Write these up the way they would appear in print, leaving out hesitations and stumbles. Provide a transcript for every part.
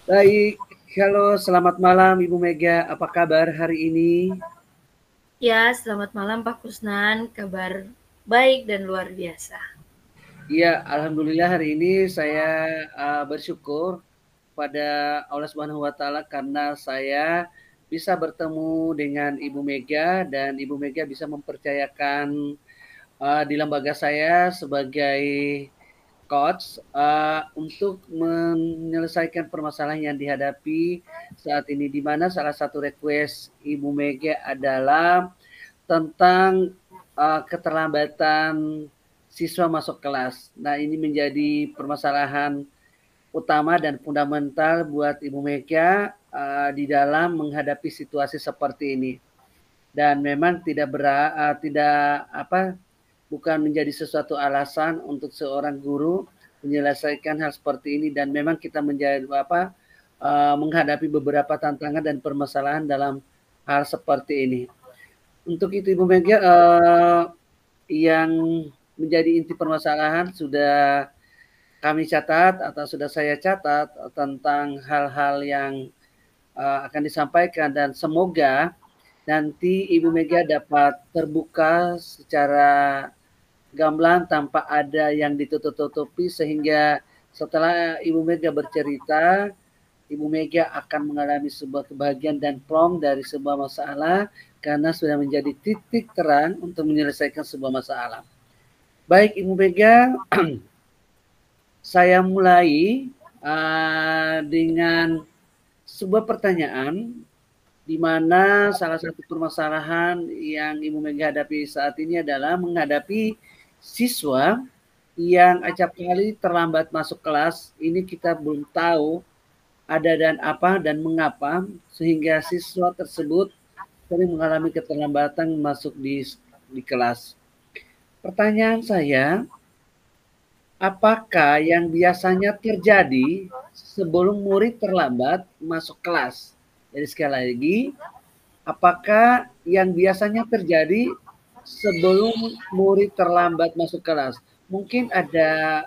Baik, halo selamat malam Ibu Mega, apa kabar hari ini? Ya, selamat malam Pak Kusnan. Kabar baik dan luar biasa. Iya, alhamdulillah hari ini saya bersyukur pada Allah Subhanahu wa taala karena saya bisa bertemu dengan Ibu Mega dan Ibu Mega bisa mempercayakan di lembaga saya sebagai coach untuk menyelesaikan permasalahan yang dihadapi saat ini di mana salah satu request Ibu Mega adalah tentang keterlambatan siswa masuk kelas. Nah, ini menjadi permasalahan utama dan fundamental buat Ibu Mega di dalam menghadapi situasi seperti ini. Dan memang tidak bukan menjadi sesuatu alasan untuk seorang guru menyelesaikan hal seperti ini dan memang kita menghadapi beberapa tantangan dan permasalahan dalam hal seperti ini. Untuk itu Ibu Mega, yang menjadi inti permasalahan sudah kami catat atau sudah saya catat tentang hal-hal yang akan disampaikan dan semoga nanti Ibu Mega dapat terbuka secara gamblang tanpa ada yang ditutup-tutupi sehingga setelah Ibu Mega bercerita, Ibu Mega akan mengalami sebuah kebahagiaan dan plong dari sebuah masalah karena sudah menjadi titik terang untuk menyelesaikan sebuah masalah. Baik Ibu Mega, saya mulai dengan sebuah pertanyaan di mana salah satu permasalahan yang Ibu Mega hadapi saat ini adalah menghadapi siswa yang acap kali terlambat masuk kelas. Ini kita belum tahu ada dan apa dan mengapa sehingga siswa tersebut sering mengalami keterlambatan masuk di kelas. Pertanyaan saya, apakah yang biasanya terjadi sebelum murid terlambat masuk kelas? Jadi sekali lagi, apakah yang biasanya terjadi sebelum murid terlambat masuk kelas? Mungkin ada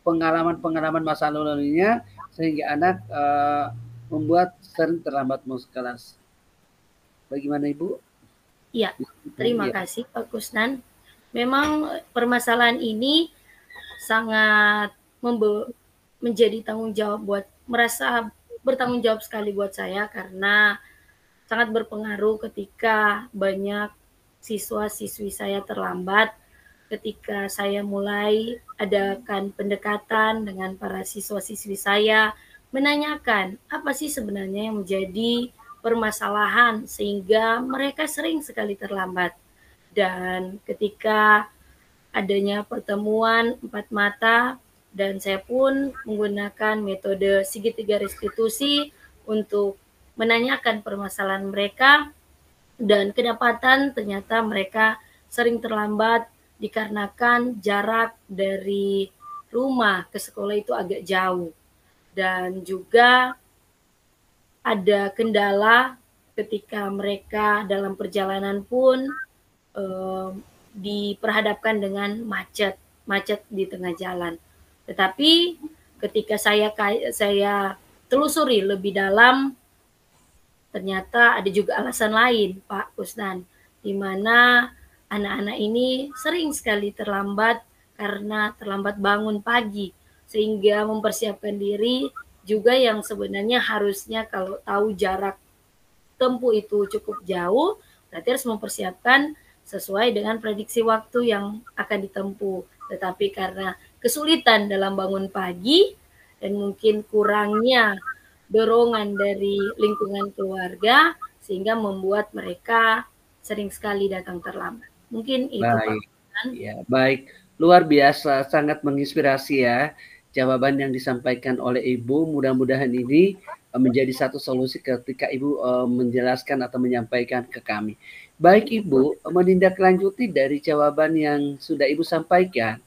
pengalaman-pengalaman masa lalunya sehingga anak membuat sering terlambat masuk kelas. Bagaimana Ibu? Ya, terima Ya. kasih Pak Kusnan. Memang permasalahan ini sangat menjadi tanggung jawab merasa bertanggung jawab sekali buat saya karena sangat berpengaruh ketika banyak siswa-siswi saya terlambat ketika saya mulai adakan pendekatan dengan para siswa-siswi saya, menanyakan apa sih sebenarnya yang menjadi permasalahan sehingga mereka sering sekali terlambat. Dan ketika adanya pertemuan empat mata dan saya pun menggunakan metode segitiga restitusi untuk menanyakan permasalahan mereka dan kedapatan ternyata mereka sering terlambat dikarenakan jarak dari rumah ke sekolah itu agak jauh dan juga ada kendala ketika mereka dalam perjalanan pun diperhadapkan dengan macet di tengah jalan. Tetapi ketika saya telusuri lebih dalam, ternyata ada juga alasan lain, Pak Kusnan, di mana anak-anak ini sering sekali terlambat karena terlambat bangun pagi, sehingga mempersiapkan diri juga yang sebenarnya harusnya kalau tahu jarak tempuh itu cukup jauh, berarti harus mempersiapkan sesuai dengan prediksi waktu yang akan ditempuh. Tetapi karena kesulitan dalam bangun pagi dan mungkin kurangnya dorongan dari lingkungan keluarga sehingga membuat mereka sering sekali datang terlambat. Mungkin itu Pak. Baik, ya, baik. Luar biasa, sangat menginspirasi ya jawaban yang disampaikan oleh Ibu. Mudah-mudahan ini menjadi satu solusi ketika Ibu menjelaskan atau menyampaikan ke kami. Baik Ibu, menindaklanjuti dari jawaban yang sudah Ibu sampaikan.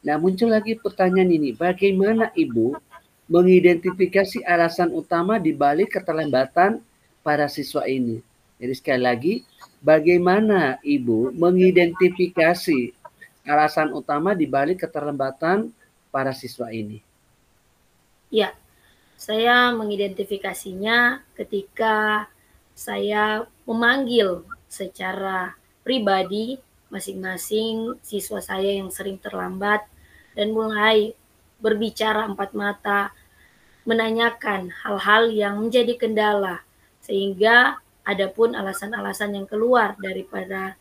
Nah, muncul lagi pertanyaan ini, bagaimana Ibu mengidentifikasi alasan utama di balik keterlambatan para siswa ini? Jadi sekali lagi, bagaimana Ibu mengidentifikasi alasan utama di balik keterlambatan para siswa ini? Ya, Saya mengidentifikasinya ketika saya memanggil secara pribadi masing-masing siswa saya yang sering terlambat dan mulai berbicara empat mata, menanyakan hal-hal yang menjadi kendala, sehingga ada pun alasan-alasan yang keluar daripada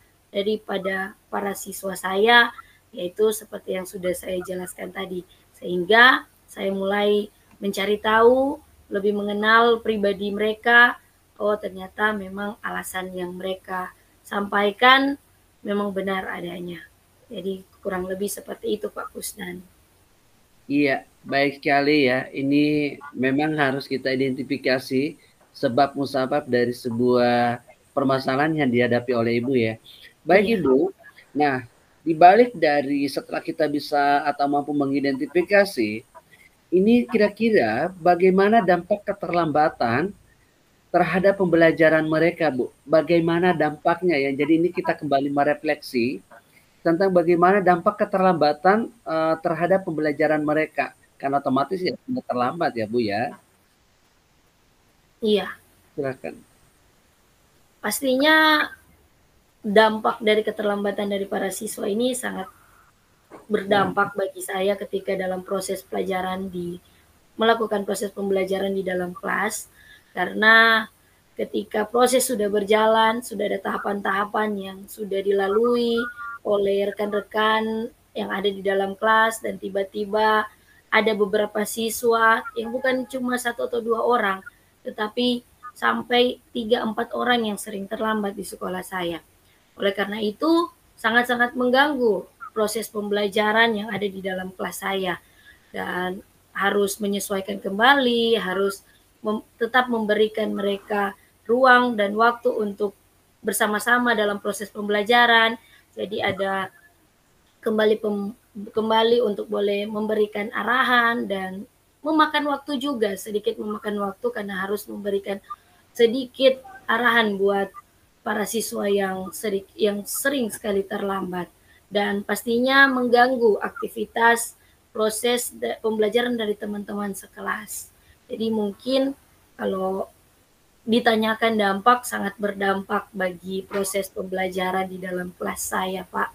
para siswa saya, yaitu seperti yang sudah saya jelaskan tadi. Sehingga saya mulai mencari tahu, lebih mengenal pribadi mereka. Oh, ternyata memang alasan yang mereka sampaikan memang benar adanya. Jadi kurang lebih seperti itu Pak Kusnan. Iya, baik sekali ya. Ini memang harus kita identifikasi sebab musabab dari sebuah permasalahan yang dihadapi oleh Ibu ya. Baik Iya. Ibu, nah dibalik dari setelah kita bisa atau mampu mengidentifikasi, ini kira-kira bagaimana dampak keterlambatan terhadap pembelajaran mereka, Bu? Bagaimana dampaknya ya? Jadi ini kita kembali merefleksi tentang bagaimana dampak keterlambatan terhadap pembelajaran mereka. Karena otomatis ya sudah terlambat ya Bu ya. Iya, Silakan. pastinya dampak dari keterlambatan dari para siswa ini sangat berdampak bagi saya ketika dalam proses pelajaran melakukan proses pembelajaran di dalam kelas, karena ketika proses sudah berjalan, sudah ada tahapan-tahapan yang sudah dilalui oleh rekan-rekan yang ada di dalam kelas dan tiba-tiba ada beberapa siswa yang bukan cuma satu atau dua orang, tetapi sampai 3-4 orang yang sering terlambat di sekolah saya. Oleh karena itu, sangat-sangat mengganggu proses pembelajaran yang ada di dalam kelas saya dan harus menyesuaikan kembali, harus tetap memberikan mereka ruang dan waktu untuk bersama-sama dalam proses pembelajaran. Jadi ada kembali untuk boleh memberikan arahan dan memakan waktu juga, sedikit memakan waktu karena harus memberikan sedikit arahan buat para siswa yang sering sekali terlambat dan pastinya mengganggu aktivitas proses pembelajaran dari teman-teman sekelas. Jadi mungkin kalau ditanyakan dampak, sangat berdampak bagi proses pembelajaran di dalam kelas saya, Pak.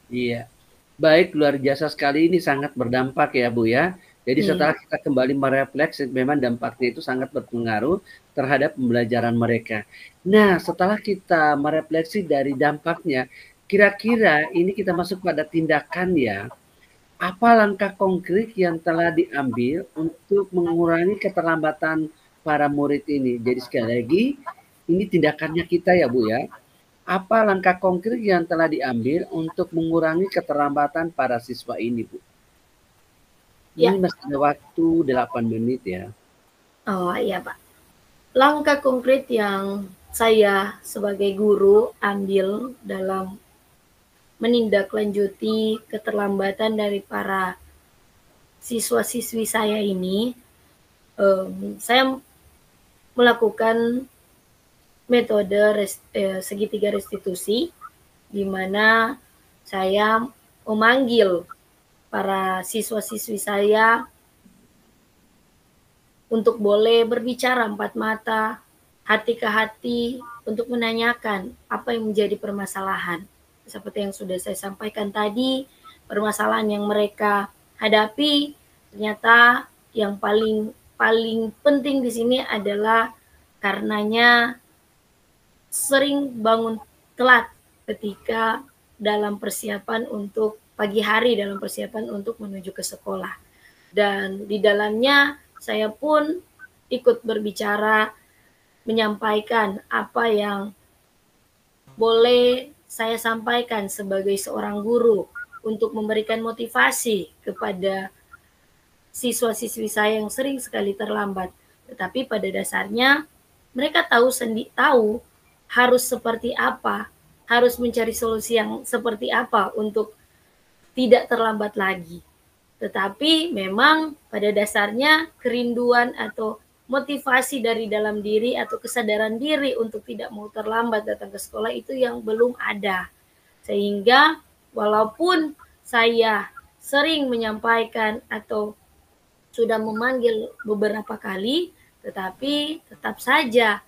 Iya. Baik, luar biasa sekali, ini sangat berdampak ya Bu ya. Jadi Iya. setelah kita kembali merefleks, memang dampaknya itu sangat berpengaruh terhadap pembelajaran mereka. Nah, setelah kita merefleksi dari dampaknya, kira-kira ini kita masuk pada tindakan ya. Apa langkah konkret yang telah diambil untuk mengurangi keterlambatan para murid ini? Jadi sekali lagi, ini tindakannya kita ya Bu ya. Apa langkah konkret yang telah diambil untuk mengurangi keterlambatan para siswa ini, Bu? Ini Ya. masih ada waktu 8 menit ya. Oh iya Pak. Langkah konkret yang saya sebagai guru ambil dalam menindaklanjuti keterlambatan dari para siswa-siswi saya ini, saya melakukan metode segitiga restitusi, di mana saya memanggil para siswa-siswi saya untuk boleh berbicara empat mata, hati ke hati, untuk menanyakan apa yang menjadi permasalahan. Seperti yang sudah saya sampaikan tadi, permasalahan yang mereka hadapi ternyata yang paling paling penting di sini adalah karenanya sering bangun telat ketika dalam persiapan untuk pagi hari, dalam persiapan untuk menuju ke sekolah. Dan di dalamnya saya pun ikut berbicara, menyampaikan apa yang boleh saya sampaikan sebagai seorang guru untuk memberikan motivasi kepada siswa-siswi saya yang sering sekali terlambat. Tetapi pada dasarnya mereka tahu harus seperti apa, harus mencari solusi yang seperti apa untuk tidak terlambat lagi. Tetapi memang pada dasarnya kerinduan atau motivasi dari dalam diri atau kesadaran diri untuk tidak mau terlambat datang ke sekolah itu yang belum ada. Sehingga walaupun saya sering menyampaikan atau sudah memanggil beberapa kali, tetapi tetap saja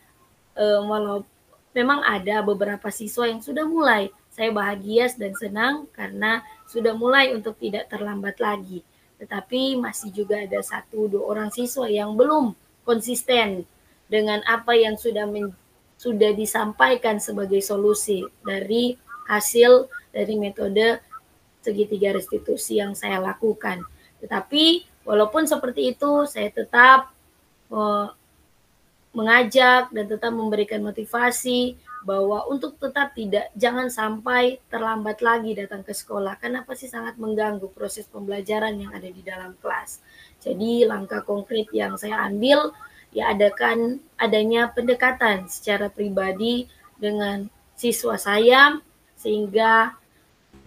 walau memang ada beberapa siswa yang sudah mulai. Saya bahagia dan senang karena sudah mulai untuk tidak terlambat lagi. Tetapi masih juga ada 1-2 orang siswa yang belum konsisten dengan apa yang sudah disampaikan sebagai solusi dari hasil dari metode segitiga restitusi yang saya lakukan. Tetapi walaupun seperti itu, saya tetap mengajak dan tetap memberikan motivasi bahwa untuk tetap jangan sampai terlambat lagi datang ke sekolah, karena pasti sangat mengganggu proses pembelajaran yang ada di dalam kelas. Jadi langkah konkret yang saya ambil ya adanya pendekatan secara pribadi dengan siswa saya, sehingga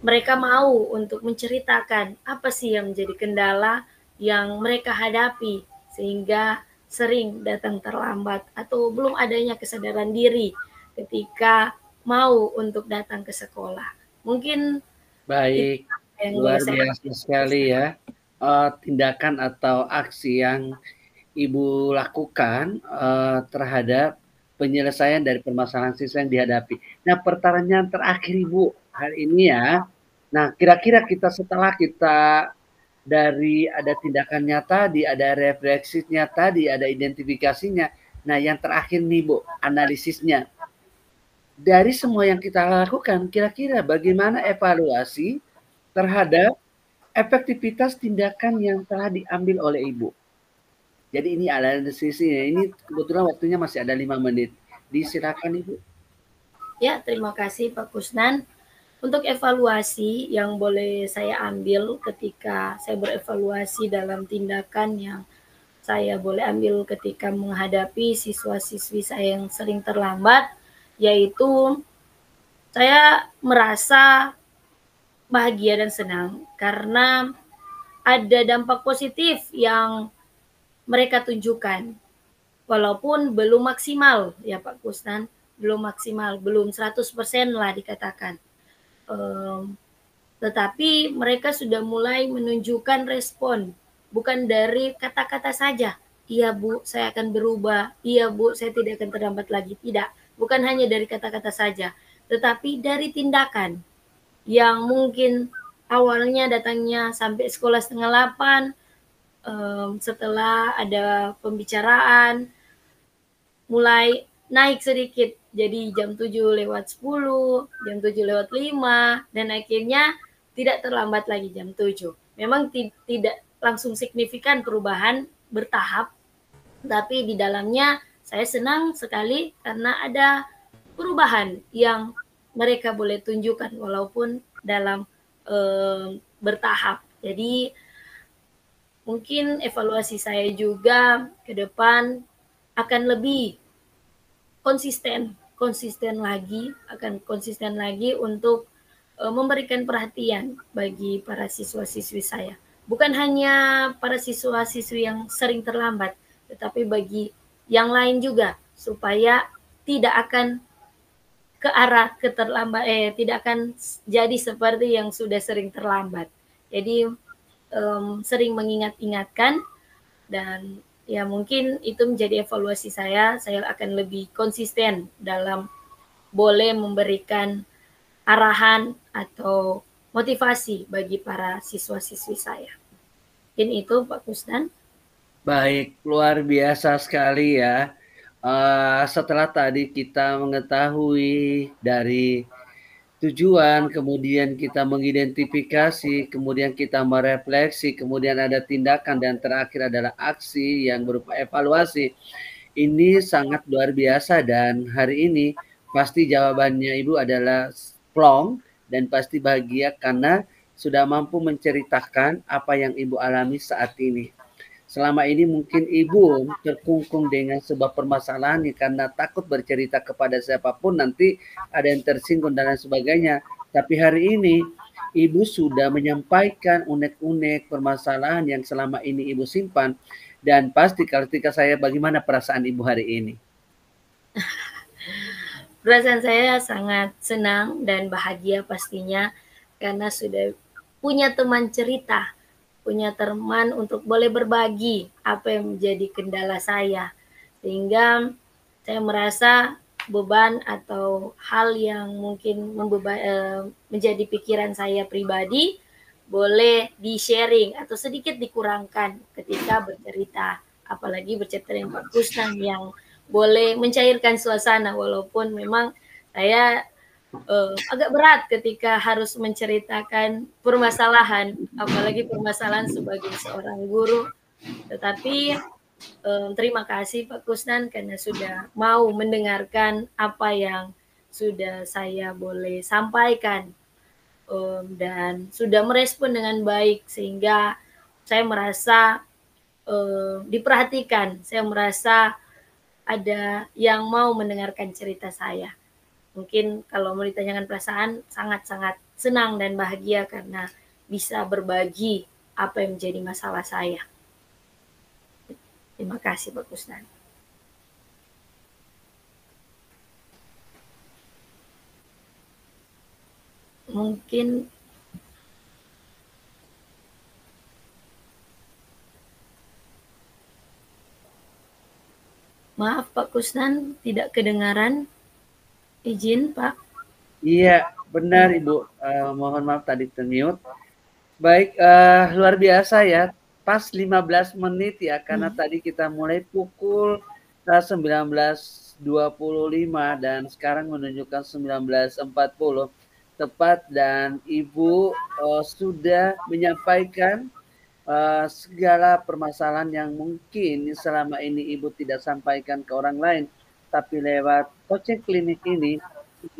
mereka mau untuk menceritakan apa sih yang menjadi kendala yang mereka hadapi sehingga sering datang terlambat atau belum adanya kesadaran diri ketika mau untuk datang ke sekolah. Mungkin itu Baik, yang boleh luar saya biasa sekali ya, tindakan atau aksi yang Ibu lakukan, terhadap penyelesaian dari permasalahan siswa yang dihadapi. Nah, pertanyaan terakhir Ibu, hari ini ya. Nah, kira-kira setelah kita dari ada tindakan nyata, ada refleksinya tadi, ada identifikasinya. Nah, yang terakhir nih Bu, analisisnya. Dari semua yang kita lakukan, kira-kira bagaimana evaluasi terhadap efektivitas tindakan yang telah diambil oleh Ibu? Jadi ini analisisnya. Ini kebetulan waktunya masih ada 5 menit. Disilakan Ibu. Ya, terima kasih Pak Kusnan. Untuk evaluasi yang boleh saya ambil ketika saya berevaluasi dalam tindakan yang saya boleh ambil ketika menghadapi siswa-siswi saya yang sering terlambat, yaitu saya merasa bahagia dan senang karena ada dampak positif yang mereka tunjukkan. Walaupun belum maksimal ya Pak Kusnan, belum maksimal, belum 100% lah dikatakan. Tetapi mereka sudah mulai menunjukkan respon, bukan dari kata-kata saja. Iya Bu, saya akan berubah. Iya Bu, saya tidak akan terlambat lagi. Tidak, bukan hanya dari kata-kata saja, tetapi dari tindakan yang mungkin awalnya datangnya sampai sekolah 7:30, setelah ada pembicaraan mulai naik sedikit jadi jam 7:10, jam 7:05, dan akhirnya tidak terlambat lagi jam 7. Memang tidak langsung signifikan perubahan, bertahap, tapi di dalamnya saya senang sekali karena ada perubahan yang mereka boleh tunjukkan walaupun dalam bertahap. Jadi mungkin evaluasi saya juga ke depan akan lebih konsisten lagi untuk memberikan perhatian bagi para siswa-siswi saya. Bukan hanya para siswa-siswi yang sering terlambat, tetapi bagi yang lain juga supaya tidak akan ke arah tidak akan jadi seperti yang sudah sering terlambat. Jadi sering mengingat-ingatkan, dan ya mungkin itu menjadi evaluasi saya akan lebih konsisten dalam boleh memberikan arahan atau motivasi bagi para siswa-siswi saya. Mungkin itu Pak Kusnan. Baik, luar biasa sekali ya. Setelah tadi kita mengetahui dari tujuan, kemudian kita mengidentifikasi, kemudian kita merefleksi, kemudian ada tindakan, dan terakhir adalah aksi yang berupa evaluasi. Ini sangat luar biasa, dan hari ini pasti jawabannya Ibu adalah plong dan pasti bahagia karena sudah mampu menceritakan apa yang Ibu alami saat ini. Selama ini mungkin Ibu terkungkung dengan sebuah permasalahan karena takut bercerita kepada siapapun, nanti ada yang tersinggung dan lain sebagainya. Tapi hari ini Ibu sudah menyampaikan unek-unek permasalahan yang selama ini Ibu simpan, dan pasti ketika saya, bagaimana perasaan Ibu hari ini? Perasaan saya sangat senang dan bahagia pastinya karena sudah punya teman cerita punya teman untuk boleh berbagi apa yang menjadi kendala saya. Sehingga saya merasa beban atau hal yang mungkin menjadi pikiran saya pribadi boleh di-sharing atau sedikit dikurangkan ketika bercerita. Apalagi bercerita dengan Pak Kusnan yang boleh mencairkan suasana walaupun memang saya agak berat ketika harus menceritakan permasalahan, apalagi permasalahan sebagai seorang guru. Tetapi terima kasih Pak Kusnan karena sudah mau mendengarkan apa yang sudah saya boleh sampaikan dan sudah merespon dengan baik sehingga saya merasa diperhatikan, saya merasa ada yang mau mendengarkan cerita saya. Mungkin kalau mau ditanyakan perasaan, sangat-sangat senang dan bahagia karena bisa berbagi apa yang menjadi masalah saya. Terima kasih Pak Kusnan. Mungkin maaf Pak Kusnan, tidak kedengaran. Izin Pak. Iya, benar Ibu. Mohon maaf tadi termute. Baik, luar biasa ya. Pas 15 menit ya, karena tadi kita mulai pukul 19.25 dan sekarang menunjukkan 19.40. Tepat dan Ibu sudah menyampaikan segala permasalahan yang mungkin selama ini Ibu tidak sampaikan ke orang lain, tapi lewat coaching klinik ini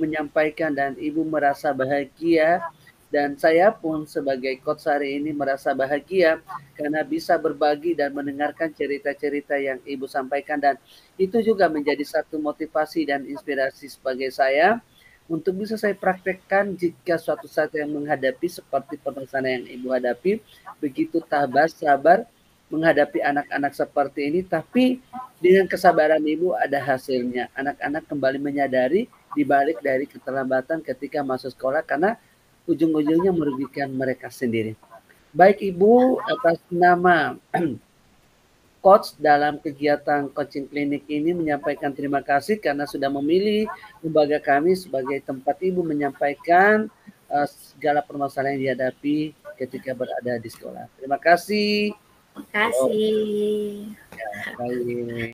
menyampaikan dan Ibu merasa bahagia dan saya pun sebagai coach hari ini merasa bahagia karena bisa berbagi dan mendengarkan cerita-cerita yang Ibu sampaikan dan itu juga menjadi satu motivasi dan inspirasi sebagai saya untuk bisa saya praktekkan jika suatu saat yang menghadapi seperti permasalahan yang Ibu hadapi, begitu tabah, sabar menghadapi anak-anak seperti ini, tapi dengan kesabaran Ibu ada hasilnya. Anak-anak kembali menyadari dibalik dari keterlambatan ketika masuk sekolah karena ujung-ujungnya merugikan mereka sendiri. Baik Ibu, atas nama coach dalam kegiatan coaching klinik ini menyampaikan terima kasih karena sudah memilih lembaga kami sebagai tempat Ibu menyampaikan segala permasalahan yang dihadapi ketika berada di sekolah. Terima kasih. Terima kasih. Ya, baik.